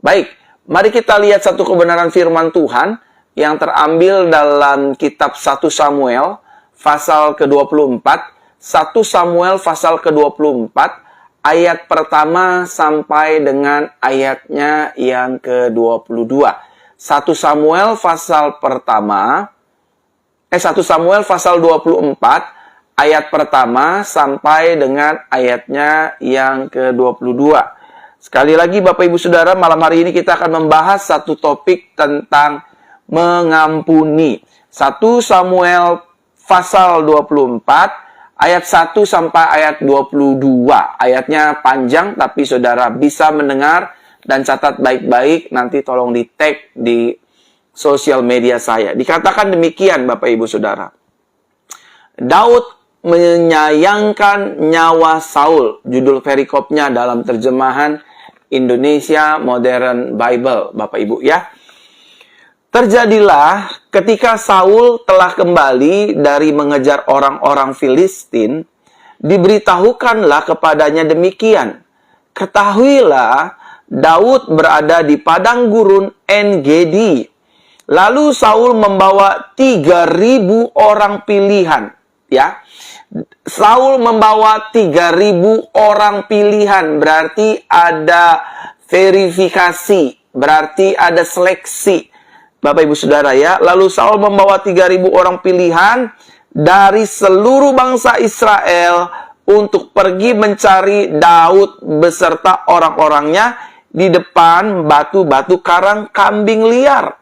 Baik, mari kita lihat satu kebenaran firman Tuhan yang terambil dalam kitab 1 Samuel pasal ke-24. 1 Samuel pasal ke-24 ayat pertama sampai dengan ayatnya yang ke-22. 1 Samuel pasal pertama 1 Samuel pasal 24 ayat pertama sampai dengan ayatnya yang ke-22. Sekali lagi Bapak Ibu Saudara, malam hari ini kita akan membahas satu topik tentang mengampuni. 1 Samuel pasal 24 ayat 1 sampai ayat 22. Ayatnya panjang tapi Saudara bisa mendengar dan catat baik-baik, nanti tolong di-tag di sosial media saya. Dikatakan demikian Bapak Ibu Saudara. Daud menyayangkan nyawa Saul. Judul perikopnya dalam terjemahan Indonesia Modern Bible, Bapak Ibu ya. Terjadilah ketika Saul telah kembali dari mengejar orang-orang Filistin, diberitahukanlah kepadanya demikian. Ketahuilah, Daud berada di padang gurun En-Gedi. Lalu Saul membawa 3.000 orang pilihan, ya. Saul membawa 3.000 orang pilihan, berarti ada verifikasi, berarti ada seleksi. Bapak Ibu Saudara ya, lalu Saul membawa 3.000 orang pilihan dari seluruh bangsa Israel untuk pergi mencari Daud beserta orang-orangnya di depan batu-batu karang kambing liar.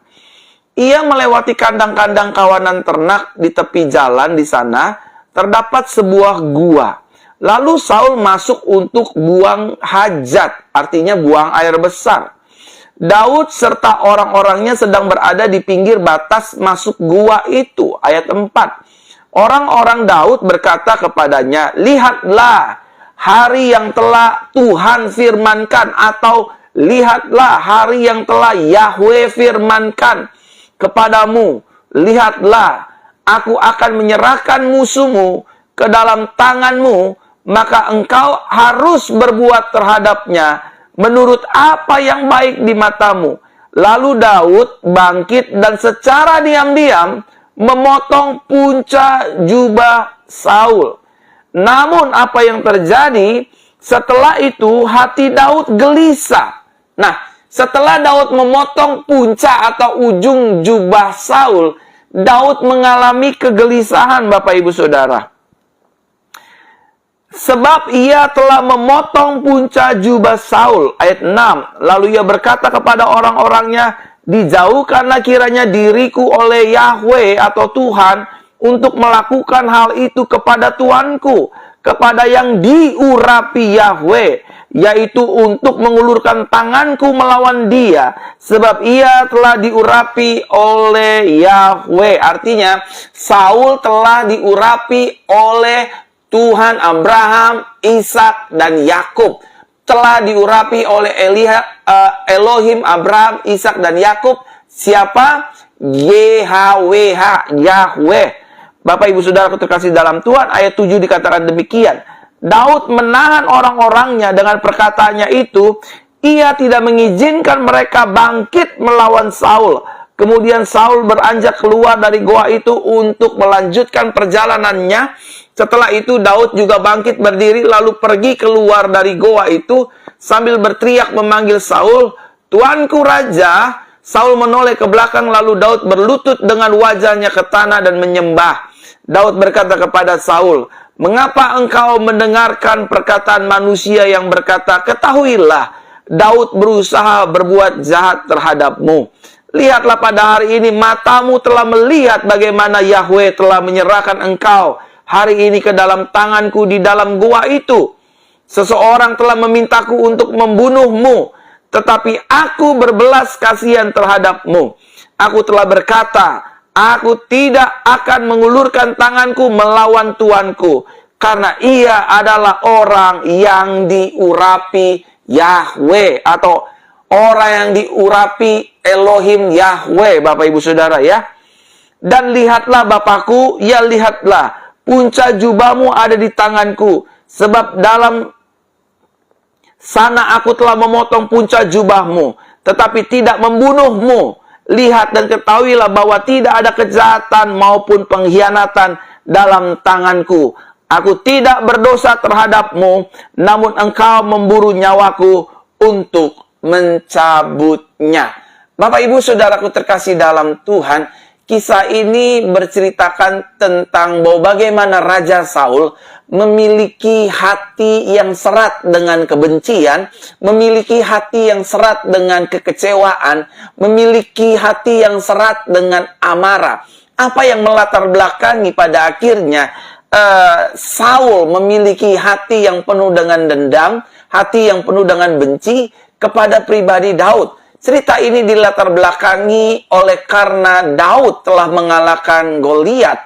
Ia melewati kandang-kandang kawanan ternak di tepi jalan di sana, terdapat sebuah gua. Lalu Saul masuk untuk buang hajat, artinya buang air besar. Daud serta orang-orangnya sedang berada di pinggir batas masuk gua itu. Ayat 4. Orang-orang Daud berkata kepadanya, "Lihatlah hari yang telah Tuhan firmankan," atau "Lihatlah hari yang telah Yahweh firmankan kepadamu, lihatlah, aku akan menyerahkan musuhmu ke dalam tanganmu, maka engkau harus berbuat terhadapnya menurut apa yang baik di matamu." Lalu Daud bangkit dan secara diam-diam memotong punca jubah Saul. Namun apa yang terjadi setelah itu, hati Daud gelisah. Nah, setelah Daud memotong punca atau ujung jubah Saul, Daud mengalami kegelisahan Bapak Ibu Saudara. Sebab ia telah memotong punca jubah Saul. Ayat 6. Lalu ia berkata kepada orang-orangnya, "Dijauhkanlah kiranya diriku oleh Yahweh atau Tuhan untuk melakukan hal itu kepada Tuanku, kepada yang diurapi Yahweh, yaitu untuk mengulurkan tanganku melawan dia, sebab ia telah diurapi oleh Yahweh." Artinya, Saul telah diurapi oleh Tuhan Abraham, Ishak, dan Yakub. Telah diurapi oleh Elohim Abraham, Ishak, dan Yakub. Siapa? YHWH, Yahweh. Bapak Ibu Saudara terkasih dalam Tuhan, ayat 7 dikatakan demikian. Daud menahan orang-orangnya dengan perkataannya itu. Ia tidak mengizinkan mereka bangkit melawan Saul. Kemudian Saul beranjak keluar dari goa itu untuk melanjutkan perjalanannya. Setelah itu Daud juga bangkit berdiri lalu pergi keluar dari goa itu sambil berteriak memanggil Saul, "Tuanku Raja." Saul menoleh ke belakang lalu Daud berlutut dengan wajahnya ke tanah dan menyembah. Daud berkata kepada Saul, "Mengapa engkau mendengarkan perkataan manusia yang berkata, 'Ketahuilah, Daud berusaha berbuat jahat terhadapmu'? Lihatlah pada hari ini matamu telah melihat bagaimana Yahweh telah menyerahkan engkau hari ini ke dalam tanganku di dalam gua itu. Seseorang telah memintaku untuk membunuhmu, tetapi aku berbelas kasihan terhadapmu. Aku telah berkata, aku tidak akan mengulurkan tanganku melawan tuanku, karena ia adalah orang yang diurapi Yahweh," atau orang yang diurapi Elohim Yahweh, Bapak Ibu Saudara ya. "Dan lihatlah Bapakku, ya lihatlah, punca jubahmu ada di tanganku, sebab dalam sana aku telah memotong punca jubahmu. tetapi tidak membunuhmu. Lihat dan ketahuilah bahwa tidak ada kejahatan maupun pengkhianatan dalam tanganku. Aku tidak berdosa terhadapmu, namun engkau memburu nyawaku untuk mencabutnya. Bapak, Ibu, Saudaraku terkasih dalam Tuhan, kisah ini berceritakan tentang bahwa bagaimana Raja Saul memiliki hati yang serat dengan kebencian, memiliki hati yang serat dengan kekecewaan, memiliki hati yang serat dengan amarah. Apa yang melatar belakangi pada akhirnya Saul memiliki hati yang penuh dengan dendam, hati yang penuh dengan benci kepada pribadi Daud. Cerita ini dilatar belakangi oleh karena Daud telah mengalahkan Goliat,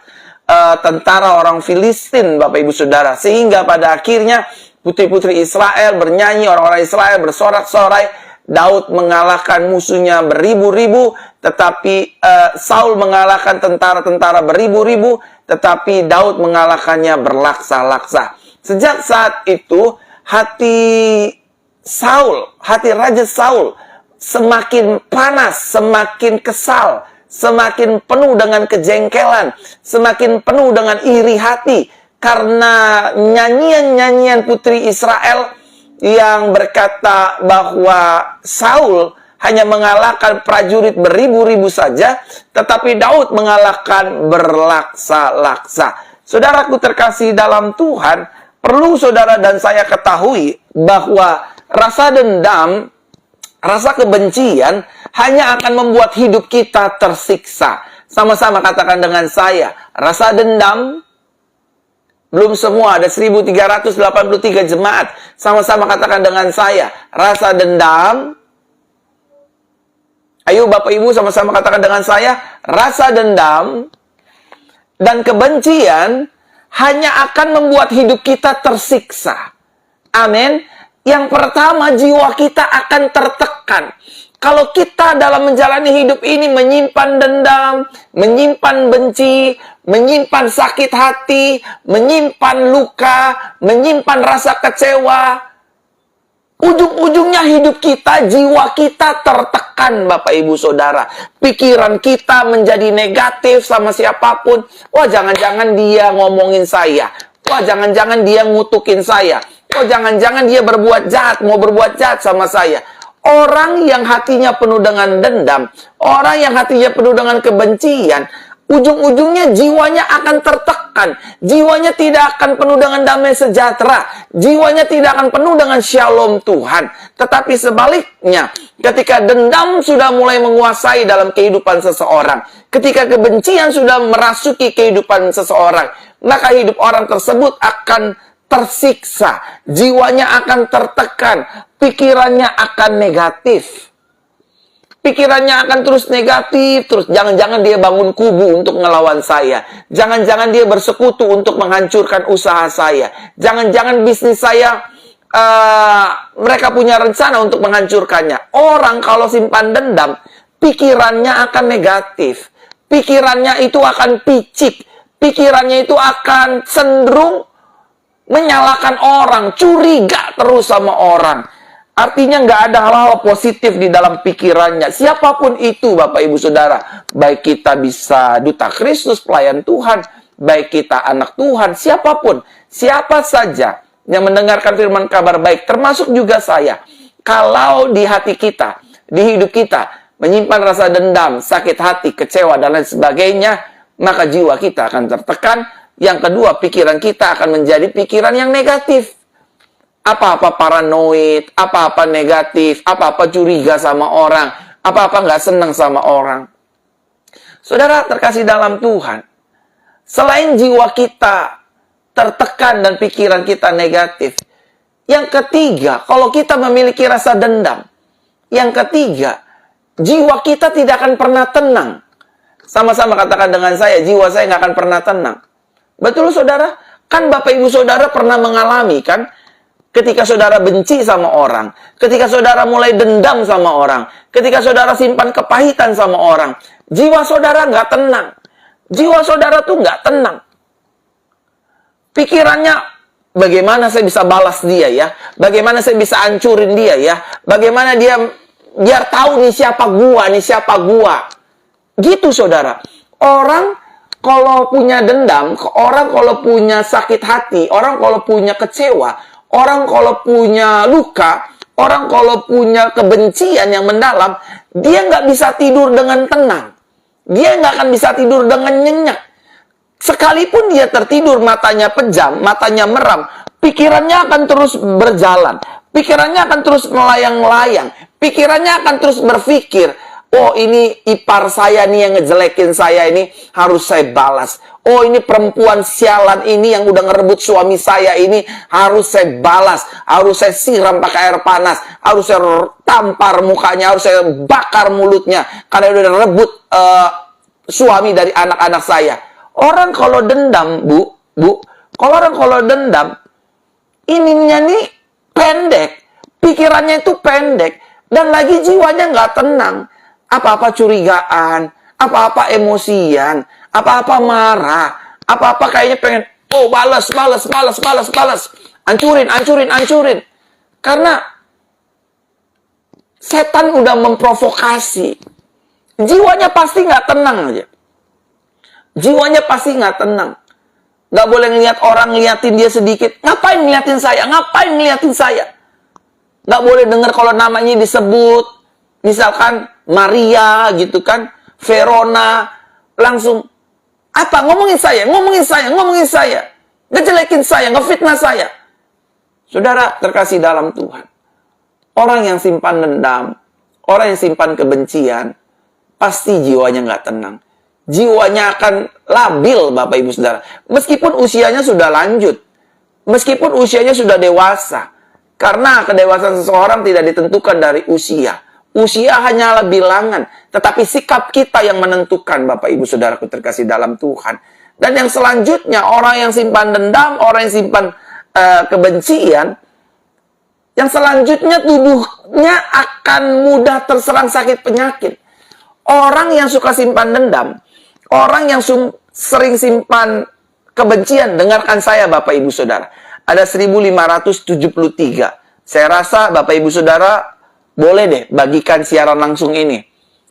tentara orang Filistin, Bapak Ibu Saudara. Sehingga pada akhirnya putri-putri Israel bernyanyi, orang-orang Israel bersorak-sorai, Daud mengalahkan musuhnya beribu-ribu, tetapi Saul mengalahkan tentara-tentara beribu-ribu, tetapi Daud mengalahkannya berlaksa-laksa. Sejak saat itu, hati Raja Saul semakin panas, semakin kesal, semakin penuh dengan kejengkelan, semakin penuh dengan iri hati, karena nyanyian-nyanyian putri Israel yang berkata bahwa Saul hanya mengalahkan prajurit beribu-ribu saja, tetapi Daud mengalahkan berlaksa-laksa. Saudaraku terkasih dalam Tuhan, perlu saudara dan saya ketahui bahwa rasa dendam, rasa kebencian hanya akan membuat hidup kita tersiksa. Sama-sama katakan dengan saya, rasa dendam. Belum semua, ada 1383 jemaat. Sama-sama katakan dengan saya, rasa dendam. Ayo Bapak Ibu sama-sama katakan dengan saya, rasa dendam dan kebencian hanya akan membuat hidup kita tersiksa. Amin. Yang pertama, jiwa kita akan tertekan. Kalau kita dalam menjalani hidup ini menyimpan dendam, menyimpan benci, menyimpan sakit hati, menyimpan luka, menyimpan rasa kecewa, ujung-ujungnya hidup kita, jiwa kita tertekan, Bapak Ibu Saudara. Pikiran kita menjadi negatif sama siapapun. Wah, jangan-jangan dia ngomongin saya. Wah, jangan-jangan dia ngutukin saya. Oh, jangan-jangan dia berbuat jahat, mau berbuat jahat sama saya. Orang yang hatinya penuh dengan dendam, orang yang hatinya penuh dengan kebencian, ujung-ujungnya jiwanya akan tertekan. Jiwanya tidak akan penuh dengan damai sejahtera. Jiwanya tidak akan penuh dengan shalom Tuhan. Tetapi sebaliknya, ketika dendam sudah mulai menguasai dalam kehidupan seseorang, ketika kebencian sudah merasuki kehidupan seseorang, maka hidup orang tersebut akan tersiksa, jiwanya akan tertekan, pikirannya akan negatif. Pikirannya akan terus negatif, terus jangan-jangan dia bangun kubu untuk ngelawan saya. Jangan-jangan dia bersekutu untuk menghancurkan usaha saya. Jangan-jangan bisnis saya, mereka punya rencana untuk menghancurkannya. Orang kalau simpan dendam, pikirannya akan negatif. Pikirannya itu akan picik. Pikirannya itu akan cenderung menyalahkan orang, curiga terus sama orang. Artinya nggak ada hal-hal positif di dalam pikirannya. Siapapun itu, Bapak Ibu Saudara. Baik kita bisa duta Kristus, pelayan Tuhan. Baik kita anak Tuhan, siapapun. Siapa saja yang mendengarkan firman kabar baik, termasuk juga saya. Kalau di hati kita, di hidup kita, menyimpan rasa dendam, sakit hati, kecewa, dan lain sebagainya, maka jiwa kita akan tertekan. Yang kedua, pikiran kita akan menjadi pikiran yang negatif. Apa-apa paranoid, apa-apa negatif, apa-apa curiga sama orang, apa-apa nggak senang sama orang. Saudara terkasih dalam Tuhan, selain jiwa kita tertekan dan pikiran kita negatif, yang ketiga, kalau kita memiliki rasa dendam, yang ketiga, jiwa kita tidak akan pernah tenang. Sama-sama katakan dengan saya, jiwa saya nggak akan pernah tenang. Betul saudara? Kan Bapak Ibu Saudara pernah mengalami kan? Ketika saudara benci sama orang, ketika saudara mulai dendam sama orang, ketika saudara simpan kepahitan sama orang, jiwa saudara nggak tenang. Jiwa saudara tuh nggak tenang. Pikirannya, bagaimana saya bisa balas dia ya? Bagaimana saya bisa hancurin dia ya? Bagaimana dia biar tahu nih siapa gua. Gitu saudara. Orang kalau punya dendam, orang kalau punya sakit hati, orang kalau punya kecewa, orang kalau punya luka, orang kalau punya kebencian yang mendalam, dia nggak bisa tidur dengan tenang. Dia nggak akan bisa tidur dengan nyenyak. Sekalipun dia tertidur, matanya pejam, matanya meram, pikirannya akan terus berjalan. Pikirannya akan terus melayang-layang. Pikirannya akan terus berpikir, oh ini ipar saya nih yang ngejelekin saya ini, harus saya balas. Oh ini perempuan sialan ini yang udah ngerebut suami saya ini, harus saya balas. Harus saya siram pakai air panas. Harus saya tampar mukanya, harus saya bakar mulutnya. Karena dia udah rebut suami dari anak-anak saya. Orang kalau dendam, orang kalau dendam, ininya nih pendek, pikirannya itu pendek, dan lagi jiwanya nggak tenang. Apa-apa curigaan, apa-apa emosian, apa-apa marah, apa-apa kayaknya pengen, oh balas. Hancurin. Karena setan udah memprovokasi. Jiwanya pasti nggak tenang aja. Jiwanya pasti nggak tenang. Nggak boleh ngeliat orang ngeliatin dia sedikit. Ngapain ngeliatin saya? Nggak boleh dengar kalau namanya disebut. Misalkan Maria gitu kan. Verona. Langsung. Apa? Ngomongin saya. Ngejelekin saya. Ngefitnah saya. Saudara terkasih dalam Tuhan. Orang yang simpan dendam. Orang yang simpan kebencian. Pasti jiwanya nggak tenang. Jiwanya akan labil, Bapak Ibu Saudara. Meskipun usianya sudah lanjut. Meskipun usianya sudah dewasa. Karena kedewasaan seseorang tidak ditentukan dari usia. Usia hanyalah bilangan. Tetapi sikap kita yang menentukan, Bapak Ibu Saudaraku terkasih dalam Tuhan. Dan yang selanjutnya, orang yang simpan dendam, orang yang simpan kebencian, yang selanjutnya tubuhnya akan mudah terserang sakit penyakit. Orang yang suka simpan dendam, orang yang sering simpan kebencian, dengarkan saya Bapak Ibu Saudara. Ada 1573. Saya rasa Bapak Ibu Saudara boleh deh bagikan siaran langsung ini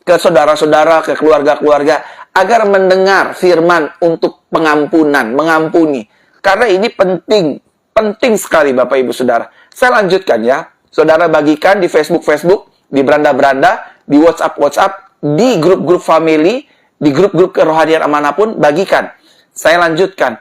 ke saudara-saudara, ke keluarga-keluarga, agar mendengar firman untuk pengampunan, mengampuni. Karena ini penting sekali Bapak Ibu Saudara. Saya lanjutkan ya. Saudara bagikan di Facebook, di beranda-beranda, di WhatsApp, di grup-grup family, di grup-grup kerohanian manapun, bagikan. Saya lanjutkan.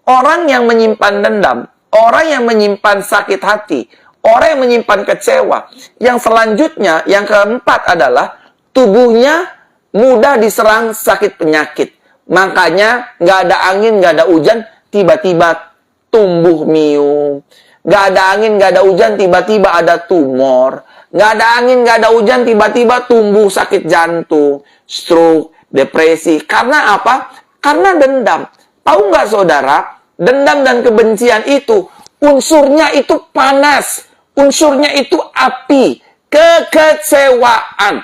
Orang yang menyimpan dendam, orang yang menyimpan sakit hati, orang yang menyimpan kecewa. Yang selanjutnya, yang keempat adalah tubuhnya mudah diserang sakit penyakit. Makanya nggak ada angin, nggak ada hujan, tiba-tiba tumbuh miom. Nggak ada angin, nggak ada hujan, tiba-tiba ada tumor. Nggak ada angin, nggak ada hujan, tiba-tiba tumbuh sakit jantung, stroke, depresi. Karena apa? Karena dendam. Tahu nggak saudara? Dendam dan kebencian itu, unsurnya itu panas. Unsurnya itu api. Kekecewaan.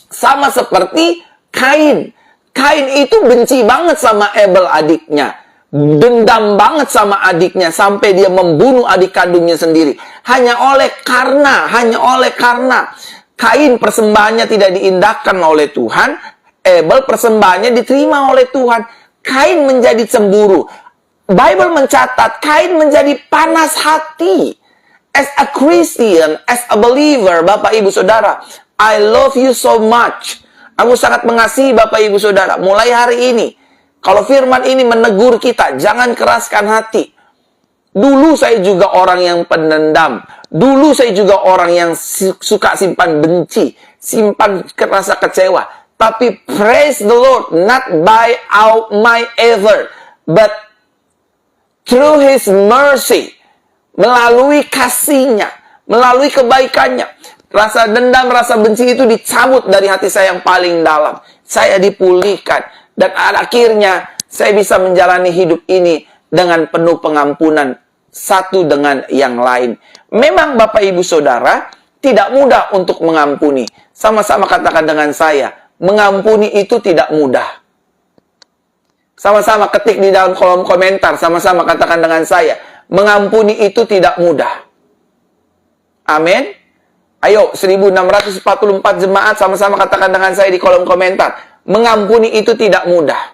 Sama seperti Kain. Kain itu benci banget sama Abel adiknya. Dendam banget sama adiknya sampai dia membunuh adik kandungnya sendiri. Hanya oleh karena Kain persembahannya tidak diindahkan oleh Tuhan, Abel persembahannya diterima oleh Tuhan. Kain menjadi cemburu. Bible mencatat Kain menjadi panas hati. As a Christian, as a believer, Bapak Ibu Saudara, I love you so much. Aku sangat mengasihi Bapak Ibu Saudara. Mulai hari ini, kalau firman ini menegur kita, jangan keraskan hati. Dulu saya juga orang yang pendendam. Dulu saya juga orang yang suka simpan benci, simpan rasa kecewa. Tapi praise the Lord, not by my effort, but through His mercy, melalui kasih-Nya, melalui kebaikannya. Rasa dendam, rasa benci itu dicabut dari hati saya yang paling dalam. Saya dipulihkan. Dan akhirnya saya bisa menjalani hidup ini dengan penuh pengampunan satu dengan yang lain. Memang Bapak Ibu Saudara tidak mudah untuk mengampuni. Sama-sama katakan dengan saya, mengampuni itu tidak mudah. Sama-sama ketik di dalam kolom komentar, sama-sama katakan dengan saya, mengampuni itu tidak mudah. Amin. Ayo, 1644 jemaat sama-sama katakan dengan saya di kolom komentar. Mengampuni itu tidak mudah.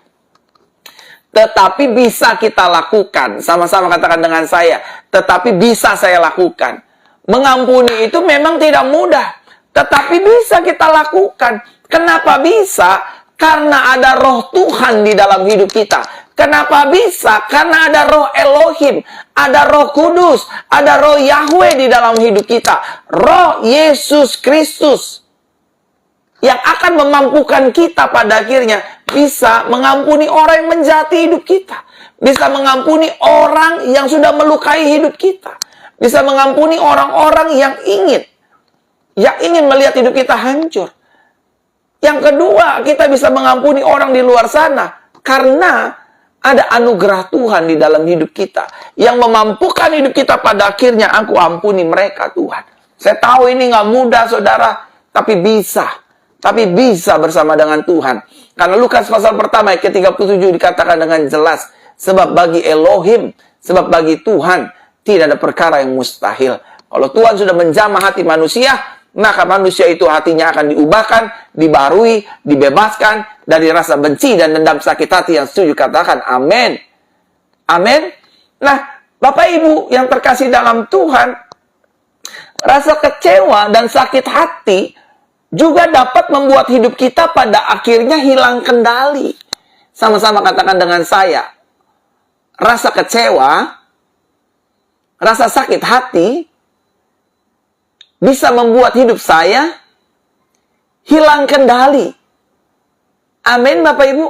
Tetapi bisa kita lakukan. Sama-sama katakan dengan saya. Tetapi bisa saya lakukan. Mengampuni itu memang tidak mudah. Tetapi bisa kita lakukan. Kenapa bisa? Karena ada roh Tuhan di dalam hidup kita. Kenapa bisa? Karena ada roh Elohim. Ada roh Kudus. Ada roh Yahweh di dalam hidup kita. Roh Yesus Kristus. Yang akan memampukan kita pada akhirnya bisa mengampuni orang yang menjahati hidup kita. Bisa mengampuni orang yang sudah melukai hidup kita. Bisa mengampuni orang-orang yang ingin melihat hidup kita hancur. Yang kedua, kita bisa mengampuni orang di luar sana. Karena ada anugerah Tuhan di dalam hidup kita. Yang memampukan hidup kita pada akhirnya, aku ampuni mereka Tuhan. Saya tahu ini nggak mudah saudara, tapi bisa. Tapi bisa bersama dengan Tuhan. Karena Lukas pasal pertama ayat ke-37 dikatakan dengan jelas. Sebab bagi Elohim, sebab bagi Tuhan, tidak ada perkara yang mustahil. Kalau Tuhan sudah menjamah hati manusia, maka manusia itu hatinya akan diubahkan, dibarui, dibebaskan dari rasa benci dan dendam sakit hati yang setuju. Katakan amin. Amin. Nah, Bapak Ibu yang terkasih dalam Tuhan, rasa kecewa dan sakit hati juga dapat membuat hidup kita pada akhirnya hilang kendali. Sama-sama katakan dengan saya. Rasa kecewa, rasa sakit hati bisa membuat hidup saya hilang kendali. Amin Bapak Ibu.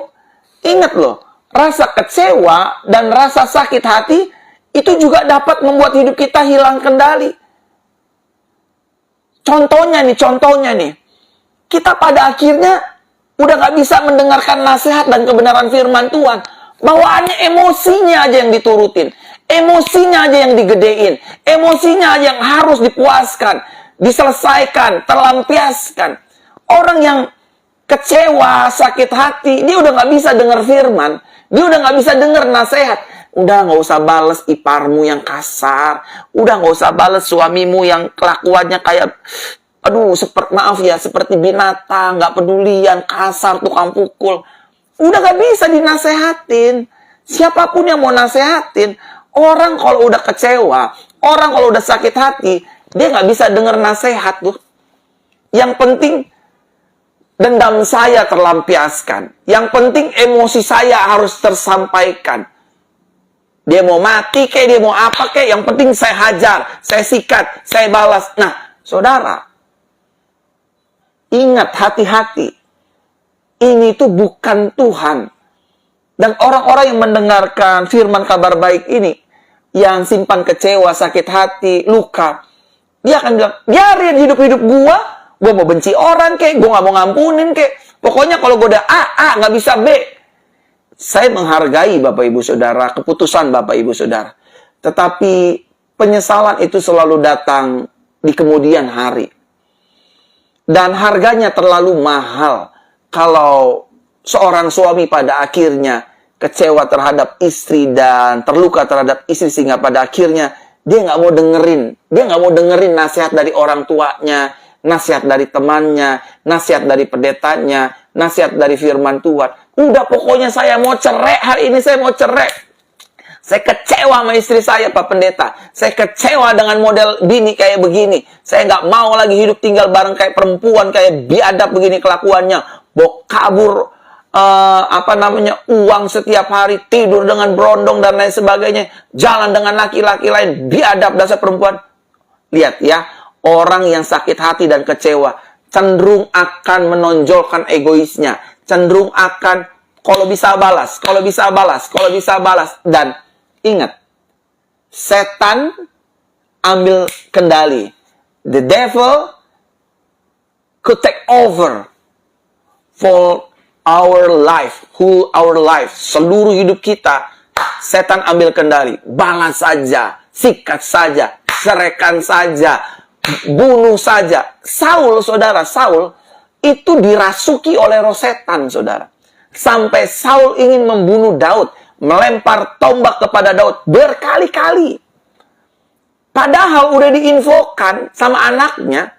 Ingat loh, rasa kecewa dan rasa sakit hati itu juga dapat membuat hidup kita hilang kendali. Contohnya nih. Kita pada akhirnya udah gak bisa mendengarkan nasihat dan kebenaran firman Tuhan. Bawaannya emosinya aja yang diturutin. Emosinya aja yang digedein. Emosinya aja yang harus dipuaskan. Diselesaikan, terlampiaskan. Orang yang kecewa, sakit hati, dia udah gak bisa dengar firman. Dia udah gak bisa dengar nasihat. Udah gak usah bales iparmu yang kasar. Udah gak usah bales suamimu yang kelakuannya kayak... Aduh, seperti binatang, gak pedulian, kasar, tukang pukul. Udah gak bisa dinasehatin. Siapapun yang mau nasehatin, orang kalau udah kecewa, orang kalau udah sakit hati, dia gak bisa denger nasehat tuh. Yang penting, dendam saya terlampiaskan. Yang penting, emosi saya harus tersampaikan. Dia mau mati kayak, dia mau apa kayak, yang penting saya hajar, saya sikat, saya balas. Nah, saudara, ingat, hati-hati. Ini tuh bukan Tuhan. Dan orang-orang yang mendengarkan firman kabar baik ini, yang simpan kecewa, sakit hati, luka, dia akan bilang, biarin hidup-hidup gua mau benci orang kek, gua gak mau ngampunin kek. Pokoknya kalau gua udah A, gak bisa B. Saya menghargai Bapak Ibu Saudara, keputusan Bapak Ibu Saudara. Tetapi penyesalan itu selalu datang di kemudian hari. Dan harganya terlalu mahal kalau seorang suami pada akhirnya kecewa terhadap istri dan terluka terhadap istri sehingga pada akhirnya dia nggak mau dengerin nasihat dari orang tuanya, nasihat dari temannya, nasihat dari pendetanya, nasihat dari firman Tuhan. Udah pokoknya saya mau cerai hari ini, saya mau cerai. Saya kecewa sama istri saya, Pak Pendeta. Saya kecewa dengan model bini kayak begini. Saya nggak mau lagi hidup tinggal bareng kayak perempuan, kayak biadab begini kelakuannya. Bawa kabur, uang setiap hari, tidur dengan berondong dan lain sebagainya. Jalan dengan laki-laki lain, biadab dasar perempuan. Lihat ya, orang yang sakit hati dan kecewa cenderung akan menonjolkan egoisnya. Cenderung akan, kalau bisa balas. Dan ingat, setan ambil kendali. The devil could take over for our life, seluruh hidup kita. Setan ambil kendali. Balas saja, sikat saja, ceraikan saja, bunuh saja. Saul itu dirasuki oleh roh setan, saudara. Sampai Saul ingin membunuh Daud, melempar tombak kepada Daud berkali-kali. Padahal udah diinfokan sama anaknya,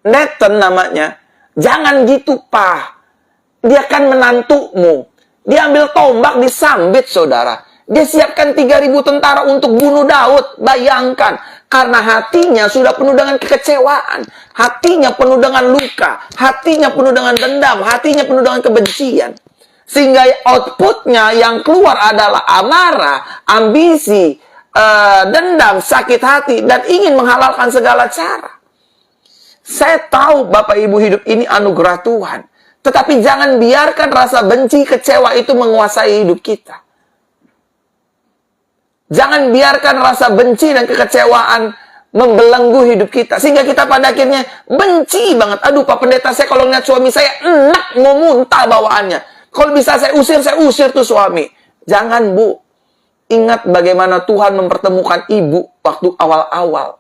Nathan namanya. Jangan gitu, Pak. Dia kan menantumu. Dia ambil tombak, disambit, saudara. Dia siapkan 3.000 tentara untuk bunuh Daud. Bayangkan. Karena hatinya sudah penuh dengan kekecewaan. Hatinya penuh dengan luka. Hatinya penuh dengan dendam. Hatinya penuh dengan kebencian. Sehingga outputnya yang keluar adalah amarah, ambisi, dendam, sakit hati, dan ingin menghalalkan segala cara. Saya tahu Bapak Ibu hidup ini anugerah Tuhan. Tetapi jangan biarkan rasa benci, kecewa itu menguasai hidup kita. Jangan biarkan rasa benci dan kekecewaan membelenggu hidup kita. Sehingga kita pada akhirnya benci banget. Aduh, Pak Pendeta, saya kalau ngeliat suami saya enak, mau muntah bawaannya. Kalau bisa saya usir tuh suami. Jangan, Bu. Ingat bagaimana Tuhan mempertemukan ibu waktu awal-awal.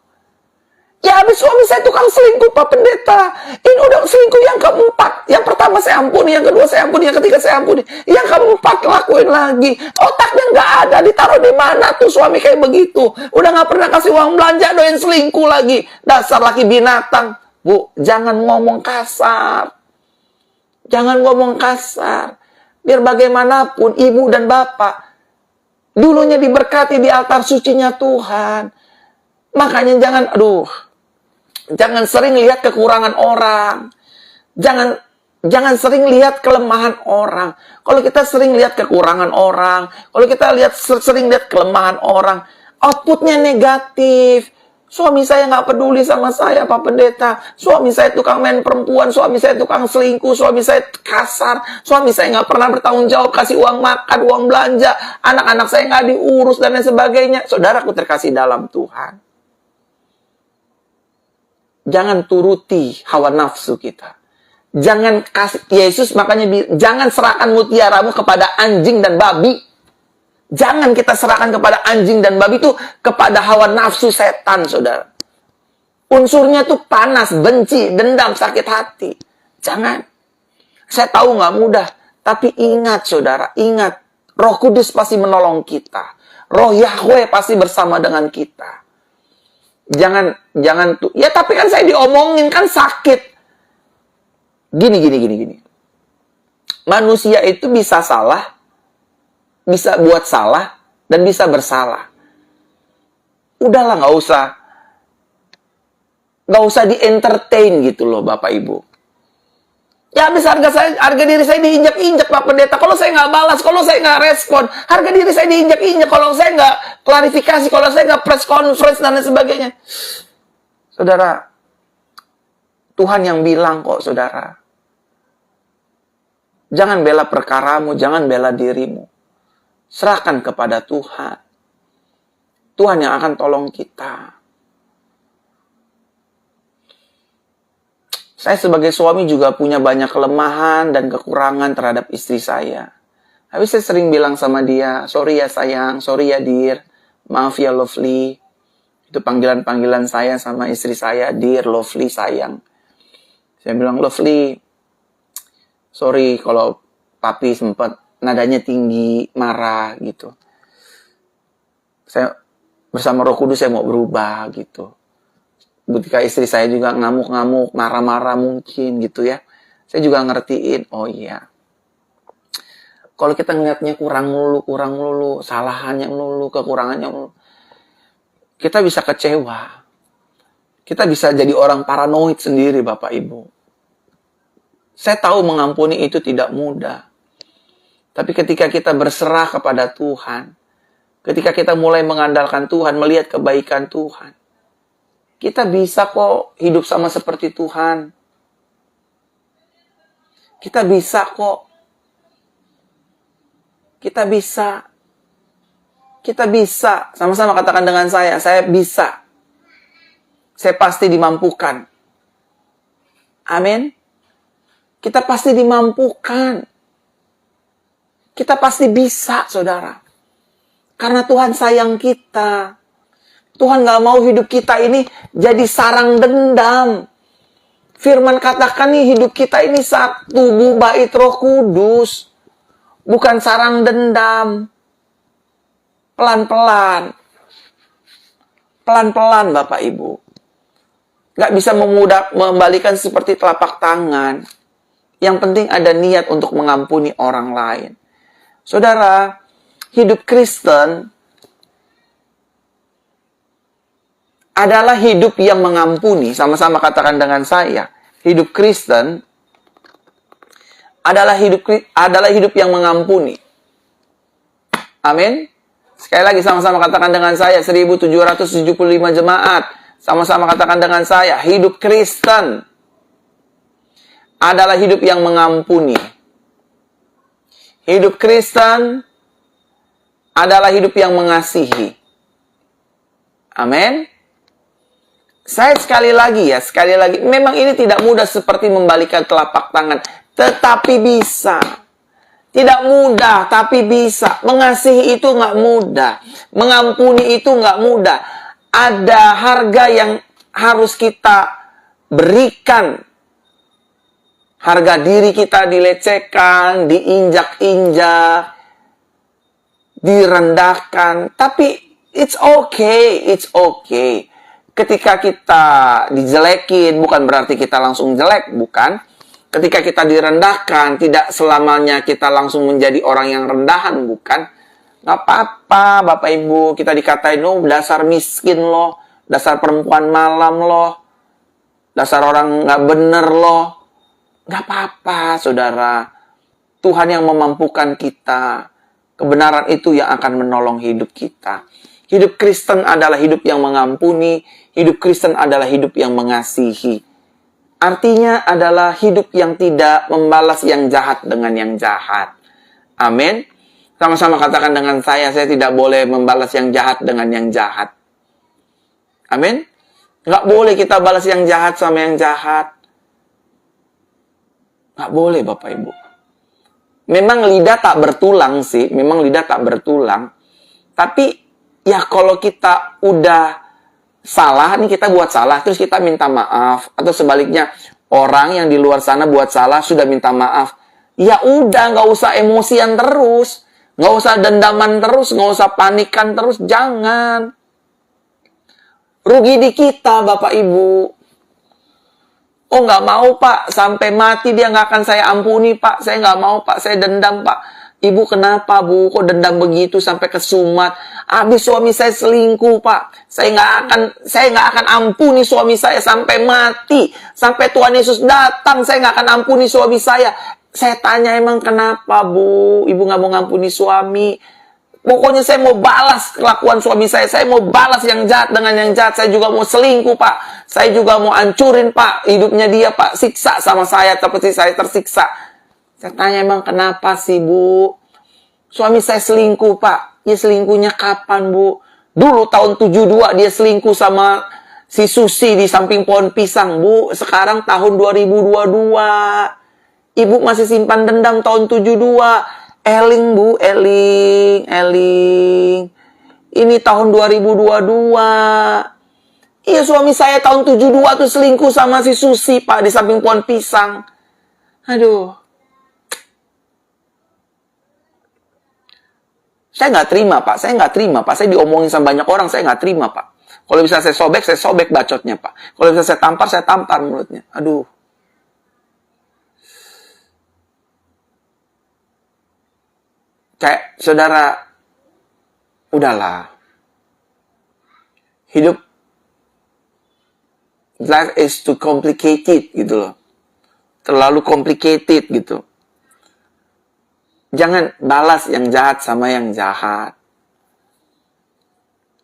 Ya habis suami saya tukang selingkuh, Pak Pendeta. Ini udah selingkuh yang keempat. Yang pertama saya ampuni, yang kedua saya ampuni, yang ketiga saya ampuni. Yang keempat lakuin lagi. Otaknya nggak ada, ditaruh di mana tuh suami kayak begitu. Udah nggak pernah kasih uang belanja, doyan selingkuh lagi. Dasar laki binatang. Bu, jangan ngomong kasar. Jangan ngomong kasar. Biar bagaimanapun ibu dan bapak dulunya diberkati di altar sucinya Tuhan. Makanya jangan sering lihat kekurangan orang. Jangan sering lihat kelemahan orang. Kalau kita sering lihat kekurangan orang, kalau kita sering lihat kelemahan orang, outputnya negatif. Suami saya nggak peduli sama saya, Pak Pendeta. Suami saya tukang main perempuan, suami saya tukang selingkuh, suami saya kasar, suami saya nggak pernah bertanggung jawab kasih uang makan, uang belanja, anak-anak saya nggak diurus dan lain sebagainya. Saudaraku terkasih dalam Tuhan. Jangan turuti hawa nafsu kita. Jangan kasih, Yesus makanya jangan serahkan mutiaramu kepada anjing dan babi. Jangan kita serahkan kepada anjing dan babi itu kepada hawa nafsu setan, saudara. Unsurnya tuh panas, benci, dendam, sakit hati. Jangan. Saya tahu nggak mudah, tapi ingat, saudara, ingat, Roh Kudus pasti menolong kita. Roh Yahweh pasti bersama dengan kita. Jangan tuh. Ya tapi kan saya diomongin, kan sakit. Gini. Manusia itu bisa salah, bisa buat salah, dan bisa bersalah. Udahlah, nggak usah di-entertain gitu loh, Bapak Ibu. Ya habis harga diri saya diinjak-injak, Pak Pendeta. Kalau saya nggak balas, kalau saya nggak respon, harga diri saya diinjak-injak. Kalau saya nggak klarifikasi, kalau saya nggak press conference, dan lain sebagainya. Saudara, Tuhan yang bilang kok, saudara. Jangan bela perkaramu, jangan bela dirimu. Serahkan kepada Tuhan. Tuhan yang akan tolong kita. Saya sebagai suami juga punya banyak kelemahan dan kekurangan terhadap istri saya. Tapi saya sering bilang sama dia, sorry ya sayang, sorry ya dear, maaf ya lovely. Itu panggilan-panggilan saya sama istri saya, dear, lovely, sayang. Saya bilang, lovely, sorry kalau papi sempat nadanya tinggi, marah gitu. Saya bersama Roh Kudus saya mau berubah gitu. Ketika istri saya juga ngamuk-ngamuk, marah-marah mungkin gitu ya. Saya juga ngertiin, oh iya. Kalau kita ngeliatnya kurang melulu, salahannya melulu, kekurangannya melulu, kita bisa kecewa. Kita bisa jadi orang paranoid sendiri, Bapak Ibu. Saya tahu mengampuni itu tidak mudah. Tapi ketika kita berserah kepada Tuhan, ketika kita mulai mengandalkan Tuhan, melihat kebaikan Tuhan, kita bisa kok hidup sama seperti Tuhan. Kita bisa kok. Kita bisa. Kita bisa. Sama-sama katakan dengan saya bisa. Saya pasti dimampukan. Amin. Kita pasti dimampukan. Kita pasti bisa, saudara. Karena Tuhan sayang kita. Tuhan gak mau hidup kita ini jadi sarang dendam. Firman katakan nih, hidup kita ini tubuh bait Roh Kudus. Bukan sarang dendam. Pelan-pelan. Pelan-pelan, Bapak Ibu. Nggak bisa membalikan seperti telapak tangan. Yang penting ada niat untuk mengampuni orang lain. Saudara, hidup Kristen adalah hidup yang mengampuni. Sama-sama katakan dengan saya. Hidup Kristen adalah hidup yang mengampuni. Amin. Sekali lagi sama-sama katakan dengan saya. 1775 jemaat. Sama-sama katakan dengan saya. Hidup Kristen adalah hidup yang mengampuni. Hidup Kristen adalah hidup yang mengasihi. Amin. Saya sekali lagi, memang ini tidak mudah seperti membalikan telapak tangan, tetapi bisa. Tidak mudah, tapi bisa. Mengasihi itu nggak mudah. Mengampuni itu nggak mudah. Ada harga yang harus kita berikan. Harga diri kita dilecehkan, diinjak-injak, direndahkan. Tapi it's okay. Ketika kita dijelekin, bukan berarti kita langsung jelek, bukan. Ketika kita direndahkan, tidak selamanya kita langsung menjadi orang yang rendahan, bukan. Nggak apa-apa, Bapak Ibu, kita dikatain, oh dasar miskin loh, dasar perempuan malam loh, dasar orang nggak bener loh. Nggak apa-apa, saudara. Tuhan yang memampukan kita. Kebenaran itu yang akan menolong hidup kita. Hidup Kristen adalah hidup yang mengampuni. Hidup Kristen adalah hidup yang mengasihi. Artinya adalah hidup yang tidak membalas yang jahat dengan yang jahat. Amin. Sama-sama katakan dengan saya tidak boleh membalas yang jahat dengan yang jahat. Amin. Nggak boleh kita balas yang jahat sama yang jahat. Nggak boleh, Bapak Ibu. Memang lidah tak bertulang sih. Tapi, ya kalau kita udah salah, nih kita buat salah, terus kita minta maaf. Atau sebaliknya, orang yang di luar sana buat salah, sudah minta maaf. Ya udah, nggak usah emosian terus. Nggak usah dendaman terus, nggak usah panikan terus. Jangan. Rugi di kita, Bapak Ibu. Oh, nggak mau, Pak. Sampai mati dia nggak akan saya ampuni, Pak. Saya nggak mau, Pak. Saya dendam, Pak. Ibu kenapa, Bu? Kok dendam begitu sampai kesumat? Habis suami saya selingkuh, Pak. Saya nggak akan ampuni suami saya sampai mati. Sampai Tuhan Yesus datang, saya nggak akan ampuni suami saya. Saya tanya, emang kenapa, Bu? Ibu nggak mau ngampuni suami? Pokoknya saya mau balas kelakuan suami saya. Saya mau balas yang jahat dengan yang jahat. Saya juga mau selingkuh, Pak. Saya juga mau hancurin, Pak. Hidupnya dia, Pak. Siksa sama saya, seperti saya tersiksa. Saya tanya, emang kenapa sih, Bu? Suami saya selingkuh, Pak. Dia selingkuhnya kapan, Bu? Dulu tahun 72 dia selingkuh sama si Susi di samping pohon pisang, Bu. Sekarang tahun 2022. Ibu masih simpan dendam tahun 72. Eling, Bu, eling. Ini tahun 2022. Iya, suami saya tahun 72 tuh selingkuh sama si Susi, Pak, di samping pohon pisang. Aduh. Saya nggak terima, Pak. Saya diomongin sama banyak orang, saya nggak terima, Pak. Kalau bisa saya sobek bacotnya, Pak. Kalau bisa saya tampar mulutnya. Aduh. Kayak, saudara, udahlah. Hidup, life is too complicated, gitu loh. Terlalu complicated, gitu. Jangan balas yang jahat sama yang jahat.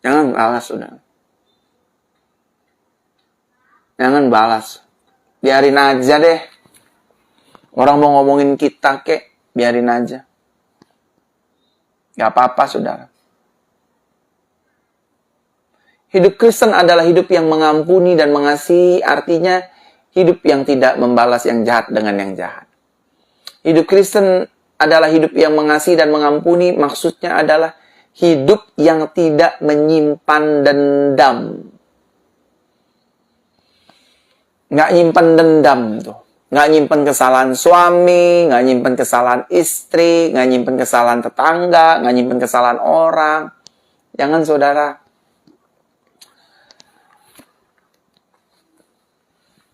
Jangan balas, saudara. Jangan balas. Biarin aja deh. Orang mau ngomongin kita, biarin aja. Gak apa-apa, saudara. Hidup Kristen adalah hidup yang mengampuni dan mengasihi, artinya hidup yang tidak membalas yang jahat dengan yang jahat. Hidup Kristen adalah hidup yang mengasihi dan mengampuni, maksudnya adalah hidup yang tidak menyimpan dendam. Nggak nyimpan dendam tuh. Nggak nyimpen kesalahan suami, nggak nyimpen kesalahan istri, nggak nyimpen kesalahan tetangga, nggak nyimpen kesalahan orang. Jangan, saudara.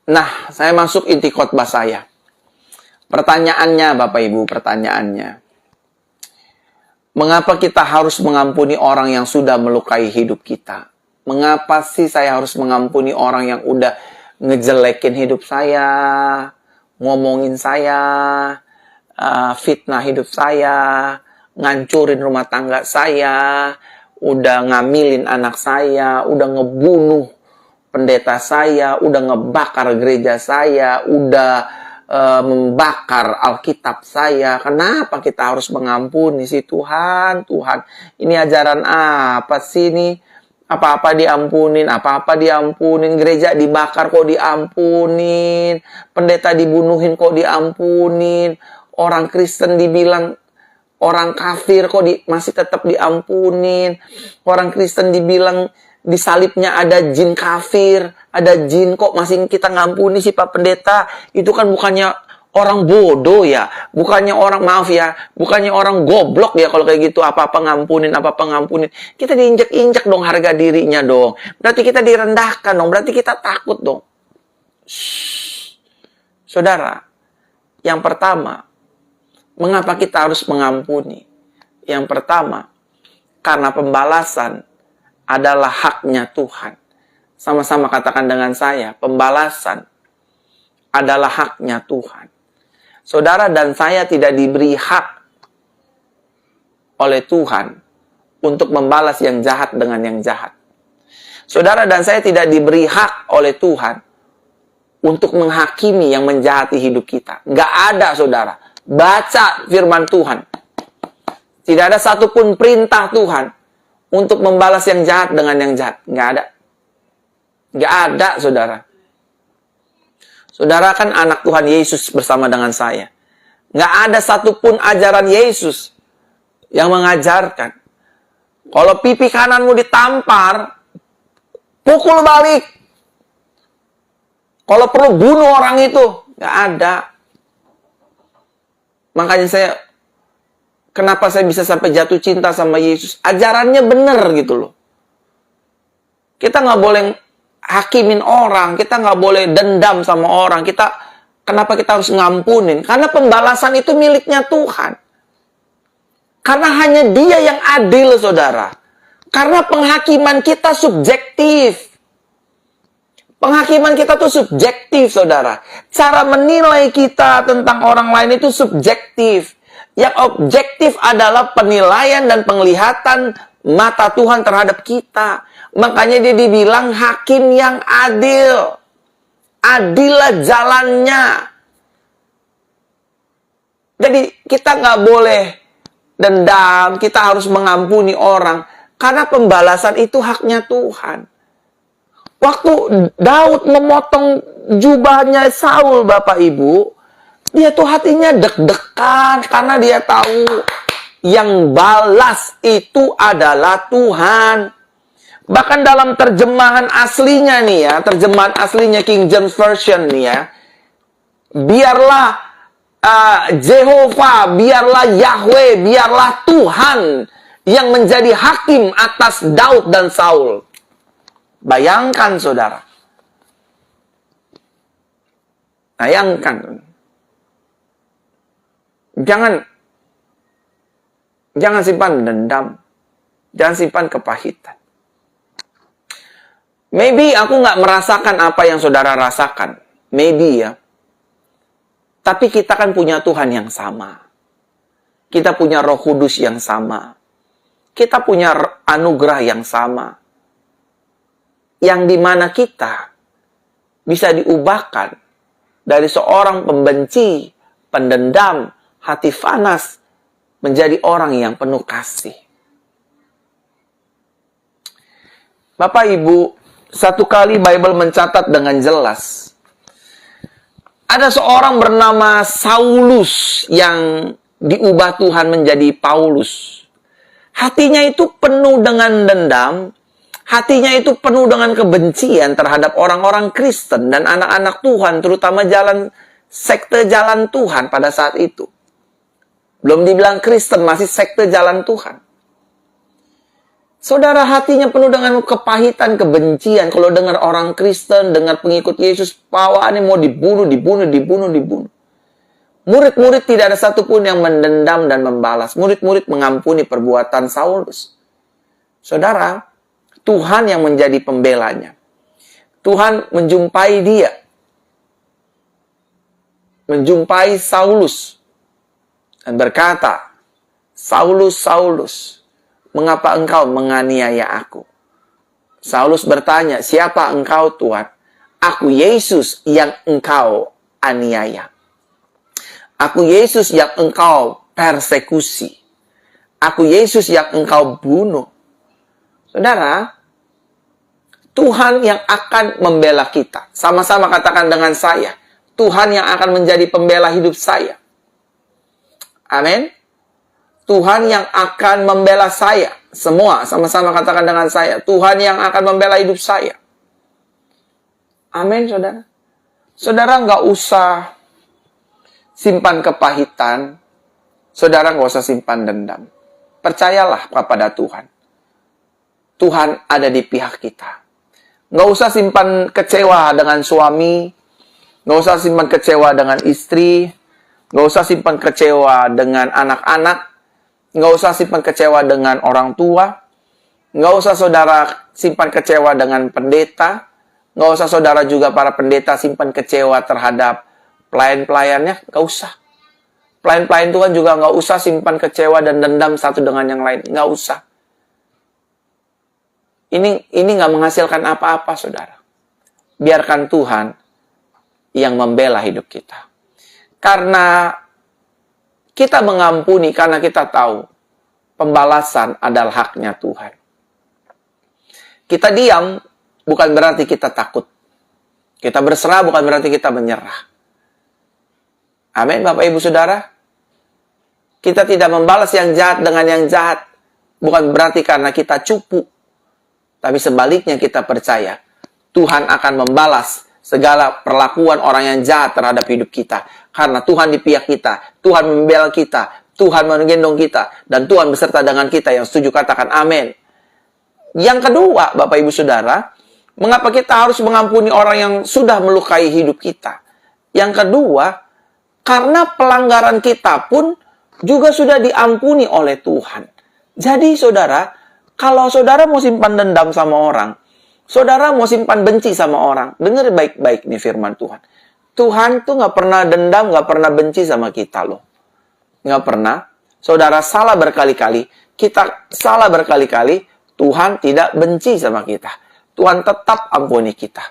Nah, saya masuk inti khotbah saya. Pertanyaannya, Bapak Ibu, pertanyaannya. Mengapa kita harus mengampuni orang yang sudah melukai hidup kita? Mengapa sih saya harus mengampuni orang yang udah ngejelekin hidup saya, ngomongin saya, fitnah hidup saya, ngancurin rumah tangga saya, udah ngamilin anak saya, udah ngebunuh pendeta saya, udah ngebakar gereja saya, udah membakar Alkitab saya. Kenapa kita harus mengampuni sih Tuhan? Tuhan, ini ajaran apa sih ini? Apa-apa diampunin, apa-apa diampunin. Gereja dibakar kok diampunin. Pendeta dibunuhin kok diampunin. Orang Kristen dibilang orang kafir kok masih tetap diampunin. Orang Kristen dibilang di salibnya ada jin kafir, ada jin kok masih kita ngampuni sih Pak Pendeta. Itu kan bukannya orang bodoh ya, bukannya orang, maaf ya, bukannya orang goblok ya kalau kayak gitu, apa-apa ngampunin, apa-apa ngampunin. Kita diinjak-injak dong harga dirinya dong. Berarti kita direndahkan dong, berarti kita takut dong. Shhh. Saudara, yang pertama, mengapa kita harus mengampuni? Yang pertama, karena pembalasan adalah haknya Tuhan. Sama-sama katakan dengan saya, pembalasan adalah haknya Tuhan. Saudara dan saya tidak diberi hak oleh Tuhan untuk membalas yang jahat dengan yang jahat. Saudara dan saya tidak diberi hak oleh Tuhan untuk menghakimi yang menjahati hidup kita. Nggak ada, saudara. Baca firman Tuhan. Tidak ada satupun perintah Tuhan untuk membalas yang jahat dengan yang jahat. Nggak ada. Nggak ada, saudara. Saudara kan anak Tuhan Yesus bersama dengan saya. Nggak ada satupun ajaran Yesus yang mengajarkan. Kalau pipi kananmu ditampar, pukul balik. Kalau perlu bunuh orang itu. Nggak ada. Makanya kenapa saya bisa sampai jatuh cinta sama Yesus? Ajarannya benar gitu loh. Kita nggak boleh hakimin orang, kita nggak boleh dendam sama orang. Kenapa kita harus ngampunin? Karena pembalasan itu miliknya Tuhan. Karena hanya Dia yang adil, saudara. Karena penghakiman kita subjektif. Penghakiman kita tuh subjektif, saudara. Cara menilai kita tentang orang lain itu subjektif. Yang objektif adalah penilaian dan penglihatan mata Tuhan terhadap kita. Makanya dia dibilang hakim yang adil. Adillah jalannya. Jadi kita nggak boleh dendam, kita harus mengampuni orang. Karena pembalasan itu haknya Tuhan. Waktu Daud memotong jubahnya Saul, Bapak Ibu, dia tuh hatinya deg-degan karena dia tahu yang balas itu adalah Tuhan. Bahkan dalam terjemahan aslinya nih ya, terjemahan aslinya King James Version nih ya, biarlah Jehovah, biarlah Yahweh, biarlah Tuhan yang menjadi hakim atas Daud dan Saul. Bayangkan, saudara. Bayangkan. Jangan simpan dendam. Jangan simpan kepahitan. Maybe aku nggak merasakan apa yang saudara rasakan. Maybe ya. Tapi kita kan punya Tuhan yang sama. Kita punya Roh Kudus yang sama. Kita punya anugerah yang sama. Yang dimana kita bisa diubahkan dari seorang pembenci, pendendam, hati panas, menjadi orang yang penuh kasih. Bapak Ibu, satu kali Bible mencatat dengan jelas, ada seorang bernama Saulus yang diubah Tuhan menjadi Paulus. Hatinya itu penuh dengan dendam, hatinya itu penuh dengan kebencian terhadap orang-orang Kristen dan anak-anak Tuhan, terutama sekte jalan Tuhan pada saat itu. Belum dibilang Kristen, masih sekte jalan Tuhan. Saudara, hatinya penuh dengan kepahitan, kebencian. Kalau dengar orang Kristen, dengar pengikut Yesus, bawaannya mau dibunuh. Murid-murid tidak ada satupun yang mendendam dan membalas. Murid-murid mengampuni perbuatan Saulus. Saudara, Tuhan yang menjadi pembelanya. Tuhan menjumpai dia. Menjumpai Saulus. Dan berkata, Saulus, Saulus, mengapa engkau menganiaya aku? Saulus bertanya, siapa engkau Tuhan? Aku Yesus yang engkau aniaya. Aku Yesus yang engkau persekusi. Aku Yesus yang engkau bunuh. Saudara, Tuhan yang akan membela kita. Sama-sama katakan dengan saya. Tuhan yang akan menjadi pembela hidup saya. Amin. Tuhan yang akan membela saya. Semua sama-sama katakan dengan saya. Tuhan yang akan membela hidup saya. Amin, saudara. Saudara nggak usah simpan kepahitan. Saudara nggak usah simpan dendam. Percayalah kepada Tuhan. Tuhan ada di pihak kita. Nggak usah simpan kecewa dengan suami. Nggak usah simpan kecewa dengan istri. Nggak usah simpan kecewa dengan anak-anak. Nggak usah simpan kecewa dengan orang tua. Nggak usah saudara simpan kecewa dengan pendeta. Nggak usah saudara juga para pendeta simpan kecewa terhadap pelayan-pelayannya. Nggak usah. Pelayan-pelayan Tuhan juga nggak usah simpan kecewa dan dendam satu dengan yang lain. Nggak usah. Ini nggak menghasilkan apa-apa, saudara. Biarkan Tuhan yang membela hidup kita. Karena kita mengampuni, karena kita tahu pembalasan adalah haknya Tuhan. Kita diam bukan berarti kita takut. Kita berserah bukan berarti kita menyerah. Amin, Bapak Ibu Saudara. Kita tidak membalas yang jahat dengan yang jahat. Bukan berarti karena kita cupu. Tapi sebaliknya kita percaya Tuhan akan membalas segala perlakuan orang yang jahat terhadap hidup kita. Karena Tuhan di pihak kita. Tuhan membela kita. Tuhan menggendong kita. Dan Tuhan beserta dengan kita. Yang setuju katakan amin. Yang kedua, Bapak Ibu Saudara, mengapa kita harus mengampuni orang yang sudah melukai hidup kita? Yang kedua, karena pelanggaran kita pun juga sudah diampuni oleh Tuhan. Jadi saudara, kalau saudara mau simpan dendam sama orang, saudara mau simpan benci sama orang, dengar baik-baik nih firman Tuhan. Tuhan tuh nggak pernah dendam, nggak pernah benci sama kita loh. Nggak pernah. Saudara salah berkali-kali, kita salah berkali-kali, Tuhan tidak benci sama kita. Tuhan tetap ampuni kita.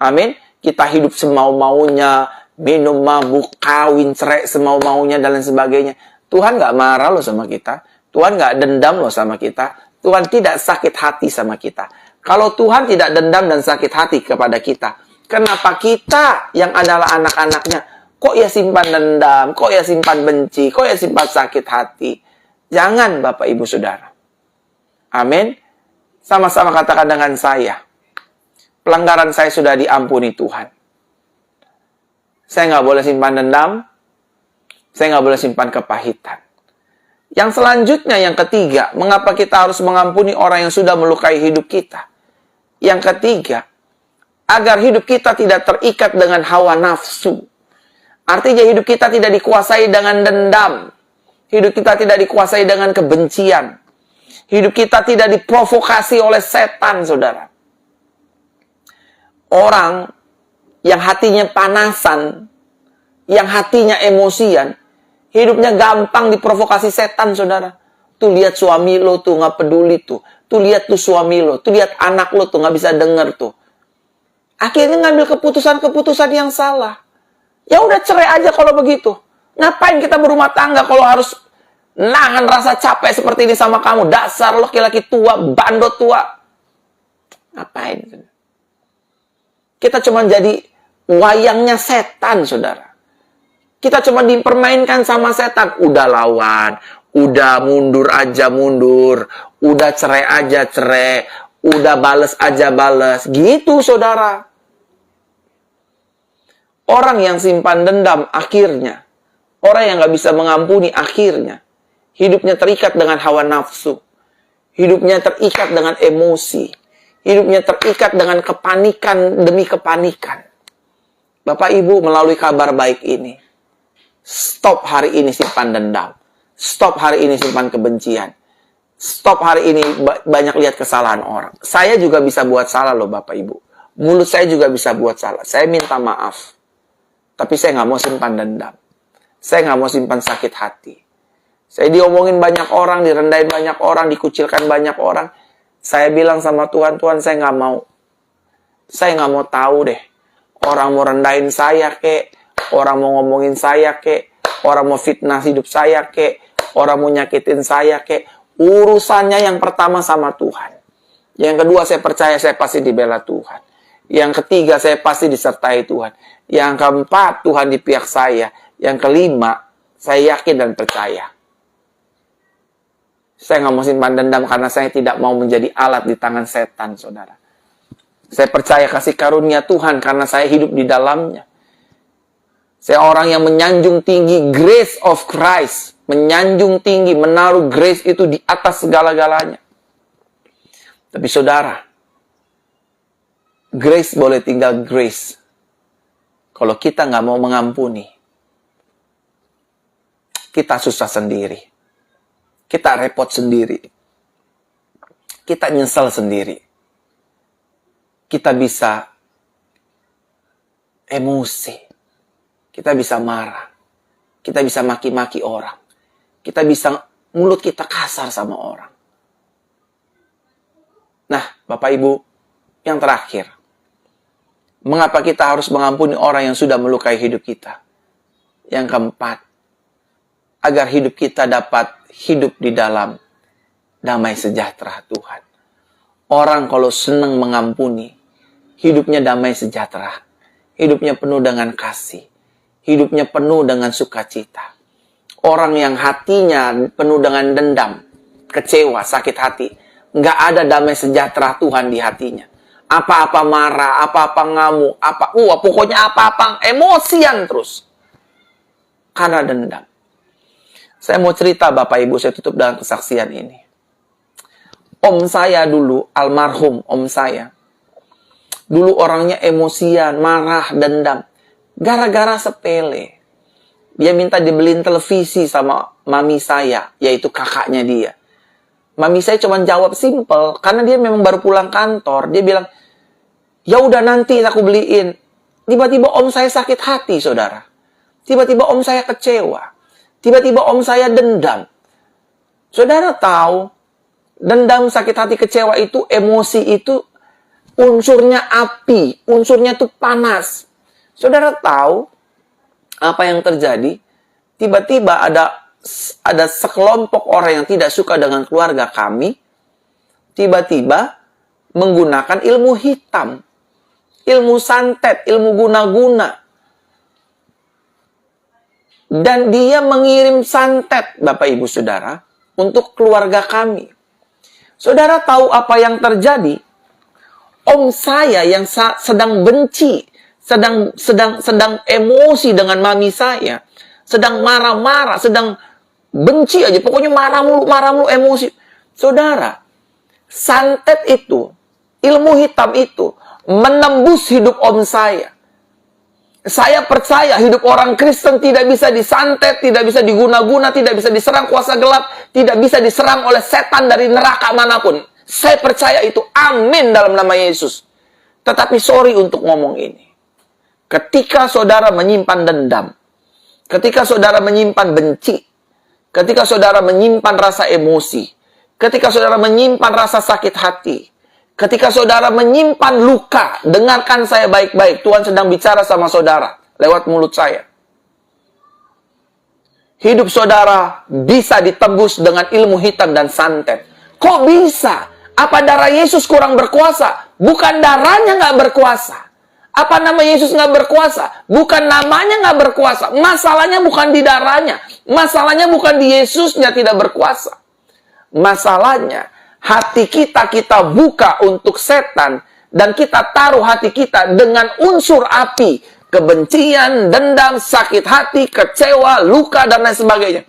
Amin. Kita hidup semau-maunya, minum, mabuk, kawin, cerai semau-maunya, dan lain sebagainya. Tuhan nggak marah loh sama kita. Tuhan nggak dendam loh sama kita. Tuhan tidak sakit hati sama kita. Kalau Tuhan tidak dendam dan sakit hati kepada kita, kenapa kita yang adalah anak-anaknya, kok ya simpan dendam, kok ya simpan benci, kok ya simpan sakit hati? Jangan, Bapak Ibu Saudara. Amin. Sama-sama katakan dengan saya. Pelanggaran saya sudah diampuni Tuhan. Saya nggak boleh simpan dendam. Saya nggak boleh simpan kepahitan. Yang selanjutnya, yang ketiga, mengapa kita harus mengampuni orang yang sudah melukai hidup kita? Yang ketiga, agar hidup kita tidak terikat dengan hawa nafsu. Artinya hidup kita tidak dikuasai dengan dendam. Hidup kita tidak dikuasai dengan kebencian. Hidup kita tidak diprovokasi oleh setan, saudara. Orang yang hatinya panasan, yang hatinya emosian, hidupnya gampang diprovokasi setan, saudara. Tuh lihat suami lo tuh nggak peduli tuh. Tuh lihat tuh suami lo. Tuh lihat anak lo tuh nggak bisa denger tuh. Akhirnya ngambil keputusan-keputusan yang salah. Ya udah cerai aja kalau begitu. Ngapain kita berumah tangga kalau harus nahan rasa capek seperti ini sama kamu? Dasar lo laki-laki tua, bandot tua. Ngapain? Kita cuma jadi wayangnya setan, saudara. Kita cuma dipermainkan sama setan. Udah lawan, udah mundur aja mundur, udah cerai aja cerai, udah bales aja bales. Gitu, saudara. Orang yang simpan dendam akhirnya, orang yang gak bisa mengampuni akhirnya, hidupnya terikat dengan hawa nafsu. Hidupnya terikat dengan emosi. Hidupnya terikat dengan kepanikan demi kepanikan. Bapak Ibu, melalui kabar baik ini, stop hari ini simpan dendam. Stop hari ini simpan kebencian. Stop hari ini banyak lihat kesalahan orang. Saya juga bisa buat salah loh Bapak Ibu. Mulut saya juga bisa buat salah. Saya minta maaf. Tapi saya nggak mau simpan dendam. Saya nggak mau simpan sakit hati. Saya diomongin banyak orang, direndahin banyak orang, dikucilkan banyak orang. Saya bilang sama Tuhan, Tuhan saya nggak mau. Saya nggak mau tahu deh. Orang mau rendahin saya kek, orang mau ngomongin saya kek, orang mau fitnah hidup saya kek, orang mau nyakitin saya kek. Urusannya yang pertama sama Tuhan. Yang kedua, saya percaya saya pasti dibela Tuhan. Yang ketiga, saya pasti disertai Tuhan. Yang keempat, Tuhan di pihak saya. Yang kelima, saya yakin dan percaya. Saya nggak mau simpan dendam karena saya tidak mau menjadi alat di tangan setan, saudara. Saya percaya kasih karunia Tuhan karena saya hidup di dalamnya. Saya orang yang menyanjung tinggi grace of Christ. Menyanjung tinggi, menaruh grace itu di atas segala-galanya. Tapi saudara, grace boleh tinggal grace. Kalau kita nggak mau mengampuni, kita susah sendiri. Kita repot sendiri. Kita nyesel sendiri. Kita bisa emosi. Kita bisa marah. Kita bisa maki-maki orang. Kita bisa, mulut kita kasar sama orang. Nah, Bapak Ibu, yang terakhir. Mengapa kita harus mengampuni orang yang sudah melukai hidup kita? Yang keempat, agar hidup kita dapat hidup di dalam damai sejahtera Tuhan. Orang kalau senang mengampuni, hidupnya damai sejahtera. Hidupnya penuh dengan kasih. Hidupnya penuh dengan sukacita. Orang yang hatinya penuh dengan dendam, kecewa, sakit hati, nggak ada damai sejahtera Tuhan di hatinya. Apa-apa marah, apa-apa ngamuk, pokoknya apa-apa emosian terus. Karena dendam. Saya mau cerita Bapak Ibu, saya tutup dengan kesaksian ini. Om saya dulu, almarhum om saya. Dulu orangnya emosian, marah, dendam. Gara-gara sepele. Dia minta dibeliin televisi sama mami saya, yaitu kakaknya dia. Mami saya cuma jawab simple, karena dia memang baru pulang kantor. Dia bilang, ya udah nanti aku beliin. Tiba-tiba om saya sakit hati, saudara. Tiba-tiba om saya kecewa. Tiba-tiba om saya dendam. Saudara tahu, dendam, sakit hati, kecewa itu, emosi itu, unsurnya api. Unsurnya itu panas. Saudara tahu apa yang terjadi? Tiba-tiba ada sekelompok orang yang tidak suka dengan keluarga kami. Tiba-tiba menggunakan ilmu hitam. Ilmu santet, ilmu guna-guna. Dan dia mengirim santet, Bapak Ibu Saudara, untuk keluarga kami. Saudara tahu apa yang terjadi? Om saya yang sedang benci, sedang emosi dengan mami saya, sedang marah-marah, sedang benci aja, pokoknya marah mulu emosi. Saudara, santet itu, ilmu hitam itu, menembus hidup om saya. Saya percaya hidup orang Kristen tidak bisa disantet, tidak bisa diguna-guna, tidak bisa diserang kuasa gelap, tidak bisa diserang oleh setan dari neraka manapun. Saya percaya itu. Amin dalam nama Yesus. Tetapi sorry untuk ngomong ini. Ketika saudara menyimpan dendam, ketika saudara menyimpan benci, ketika saudara menyimpan rasa emosi, ketika saudara menyimpan rasa sakit hati, ketika saudara menyimpan luka, dengarkan saya baik-baik. Tuhan sedang bicara sama saudara lewat mulut saya. Hidup saudara bisa ditembus dengan ilmu hitam dan santet. Kok bisa? Apa darah Yesus kurang berkuasa? Bukan darahnya nggak berkuasa. Apa nama Yesus nggak berkuasa? Bukan namanya nggak berkuasa. Masalahnya bukan di darahnya. Masalahnya bukan di Yesusnya tidak berkuasa. Masalahnya hati kita buka untuk setan, dan kita taruh hati kita dengan unsur api, kebencian, dendam, sakit hati, kecewa, luka, dan lain sebagainya.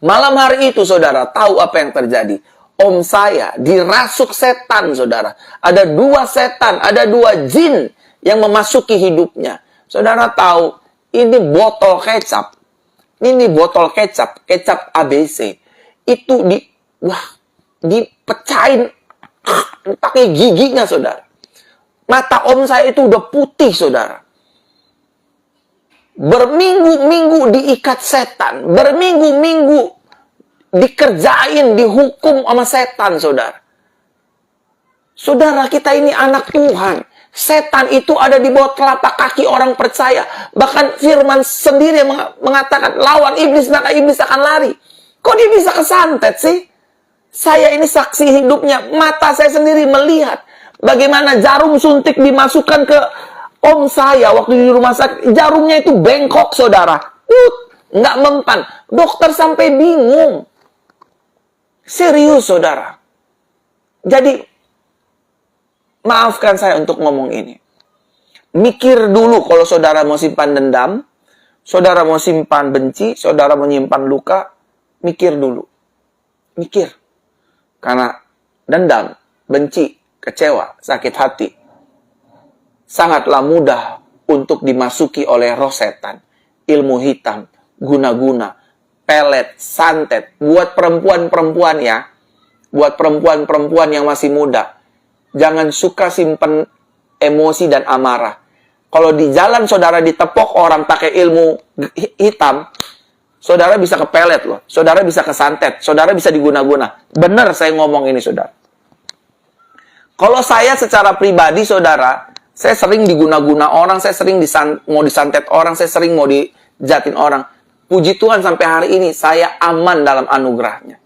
Malam hari itu, saudara, tahu apa yang terjadi? om saya dirasuk setan, saudara. Ada 2 setan, ada 2 jin yang memasuki hidupnya. Saudara tahu, ini botol kecap. Ini botol kecap, kecap ABC. Itu dipecahin pakai giginya, saudara. Mata om saya itu udah putih, saudara. Berminggu-minggu diikat setan. Berminggu-minggu dikerjain, dihukum sama setan, saudara. Saudara, kita ini anak Tuhan. Setan itu ada di bawah telapak kaki orang percaya. Bahkan firman sendiri yang mengatakan, lawan iblis maka iblis akan lari. Kok dia bisa kesantet sih? Saya ini saksi hidupnya. Mata saya sendiri melihat bagaimana jarum suntik dimasukkan ke om saya waktu di rumah sakit. Jarumnya itu bengkok, saudara. Nggak mempan. Dokter sampai bingung. Serius, saudara. Jadi, maafkan saya untuk ngomong ini. Mikir dulu kalau saudara mau simpan dendam, saudara mau simpan benci, saudara mau nyimpan luka, mikir dulu. Mikir. Karena dendam, benci, kecewa, sakit hati, sangatlah mudah untuk dimasuki oleh roh setan, ilmu hitam, guna-guna, pelet, santet. Buat perempuan-perempuan ya, buat perempuan-perempuan yang masih muda, jangan suka simpen emosi dan amarah. Kalau di jalan saudara ditepok orang pakai ilmu hitam, saudara bisa kepelet loh, saudara bisa kesantet, saudara bisa diguna-guna. Benar saya ngomong ini, saudara. Kalau saya secara pribadi, saudara, saya sering diguna-guna orang, saya sering mau disantet orang, saya sering mau dijatin orang. Puji Tuhan sampai hari ini saya aman dalam anugerahnya.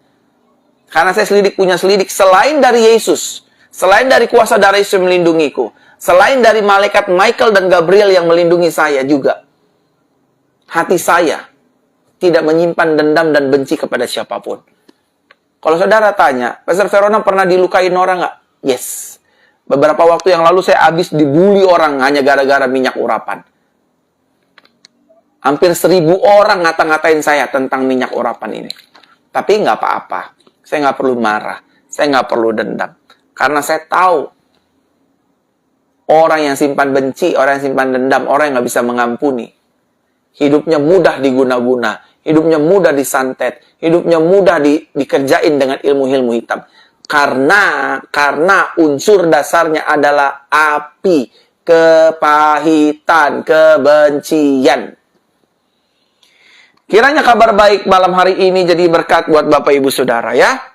Karena saya punya selidik selain dari Yesus, selain dari kuasa darah Yesus yang melindungiku, selain dari malaikat Michael dan Gabriel yang melindungi saya juga. Hati saya tidak menyimpan dendam dan benci kepada siapapun. Kalau saudara tanya, Pastor Verona pernah dilukain orang nggak? Yes. Beberapa waktu yang lalu saya habis dibully orang hanya gara-gara minyak urapan. Hampir 1000 orang ngata-ngatain saya tentang minyak urapan ini. Tapi nggak apa-apa. Saya nggak perlu marah. Saya nggak perlu dendam. Karena saya tahu orang yang simpan benci, orang yang simpan dendam, orang yang nggak bisa mengampuni. Hidupnya mudah diguna-guna. Hidupnya mudah disantet. Hidupnya mudah dikerjain dengan ilmu-ilmu hitam. Karena unsur dasarnya adalah api, kepahitan, kebencian. Kiranya kabar baik malam hari ini jadi berkat buat Bapak Ibu Saudara ya.